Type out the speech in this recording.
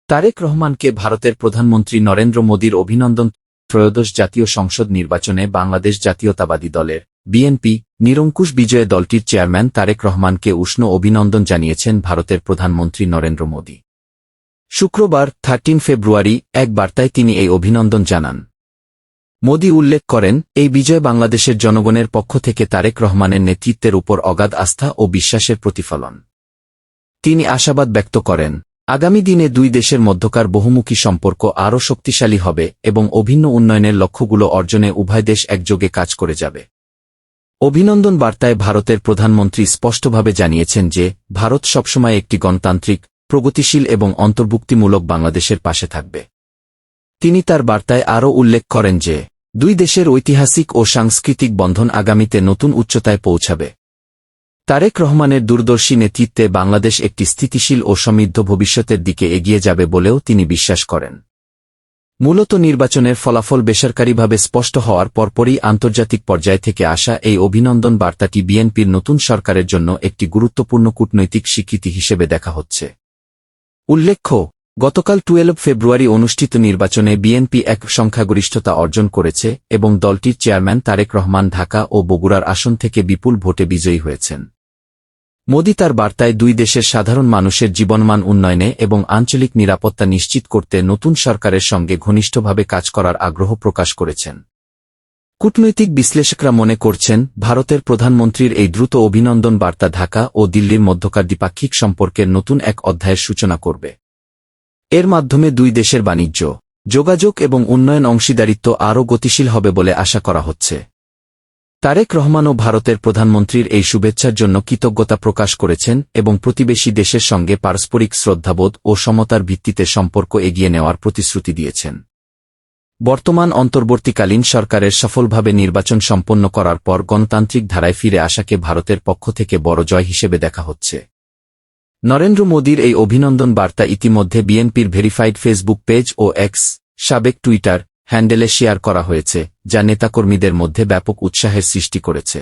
তারেক রহমানকে ভারতের প্রধানমন্ত্রী নরেন্দ্র মোদীর অভিনন্দন। ত্রয়োদশ জাতীয় সংসদ নির্বাচনে বাংলাদেশ জাতীয়তাবাদী দলের বিএনপি নিরঙ্কুশ বিজয়ে দলটির চেয়ারম্যান তারেক রহমানকে উষ্ণ অভিনন্দন জানিয়েছেন ভারতের প্রধানমন্ত্রী নরেন্দ্র মোদী। শুক্রবার 13 ফেব্রুয়ারি এক বার্তায় তিনি এই অভিনন্দন জানান। মোদী উল্লেখ করেন, এই বিজয় বাংলাদেশের জনগণের পক্ষ থেকে তারেক রহমানের নেতৃত্বের উপর অগাধ আস্থা ও বিশ্বাসের প্রতিফলন। তিনি আশাবাদ ব্যক্ত করেন, আগামী দিনে দুই দেশের মধ্যকার বহুমুখী সম্পর্ক আরও শক্তিশালী হবে এবং অভিন্ন উন্নয়নের লক্ষ্যগুলো অর্জনে উভয় দেশ একযোগে কাজ করে যাবে। অভিনন্দন বার্তায় ভারতের প্রধানমন্ত্রী স্পষ্টভাবে জানিয়েছেন যে ভারত সবসময় একটি গণতান্ত্রিক, প্রগতিশীল এবং অন্তর্ভুক্তিমূলক বাংলাদেশের পাশে থাকবে। তিনি তার বার্তায় আরও উল্লেখ করেন যে দুই দেশের ঐতিহাসিক ও সাংস্কৃতিক বন্ধন আগামীতে নতুন উচ্চতায় পৌঁছাবে। তারেক রহমানের দূরদর্শী নেতৃত্বে বাংলাদেশ একটি স্থিতিশীল ও সমৃদ্ধ ভবিষ্যতের দিকে এগিয়ে যাবে বলেও তিনি বিশ্বাস করেন। মূলত নির্বাচনের ফলাফল বেসরকারিভাবে স্পষ্ট হওয়ার পরপরই আন্তর্জাতিক পর্যায় থেকে আসা এই অভিনন্দন বার্তাটি বিএনপির নতুন সরকারের জন্য একটি গুরুত্বপূর্ণ কূটনৈতিক স্বীকৃতি হিসেবে দেখা হচ্ছে। উল্লেখ্য, গতকাল 12 ফেব্রুয়ারি অনুষ্ঠিত নির্বাচনে বিএনপি এক সংখ্যাগরিষ্ঠতা অর্জন করেছে এবং দলটির চেয়ারম্যান তারেক রহমান ঢাকা ও বগুড়ার আসন থেকে বিপুল ভোটে বিজয়ী হয়েছেন। মোদী তার বার্তায় দুই দেশের সাধারণ মানুষের জীবনমান উন্নয়নে এবং আঞ্চলিক নিরাপত্তা নিশ্চিত করতে নতুন সরকারের সঙ্গে ঘনিষ্ঠভাবে কাজ করার আগ্রহ প্রকাশ করেছেন। কূটনৈতিক বিশ্লেষকরা মনে করছেন, ভারতের প্রধানমন্ত্রীর এই দ্রুত অভিনন্দন বার্তা ঢাকা ও দিল্লির মধ্যকার দ্বিপাক্ষিক সম্পর্কের নতুন এক অধ্যায়ের সূচনা করবে। এর মাধ্যমে দুই দেশের বাণিজ্য, যোগাযোগ এবং উন্নয়ন অংশীদারিত্ব আরও গতিশীল হবে বলে আশা করা হচ্ছে। তারেক রহমানও ভারতের প্রধানমন্ত্রীর এই শুভেচ্ছার জন্য কৃতজ্ঞতা প্রকাশ করেছেন এবং প্রতিবেশী দেশের সঙ্গে পারস্পরিক শ্রদ্ধাবোধ ও সমতার ভিত্তিতে সম্পর্ক এগিয়ে নেওয়ার প্রতিশ্রুতি দিয়েছেন। বর্তমান অন্তর্বর্তীকালীন সরকারের সফলভাবে নির্বাচন সম্পন্ন করার পর গণতান্ত্রিক ধারায় ফিরে আসাকে ভারতের পক্ষ থেকে বড় জয় হিসেবে দেখা হচ্ছে। নরেন্দ্র মোদীর এই অভিনন্দন বার্তা ইতিমধ্যে বিএনপির ভেরিফাইড ফেসবুক পেজ ও এক্স সাবেক টুইটার হ্যান্ডেলে শেয়ার করা হয়েছে, যা নেতাকর্মীদের মধ্যে ব্যাপক উৎসাহের সৃষ্টি করেছে।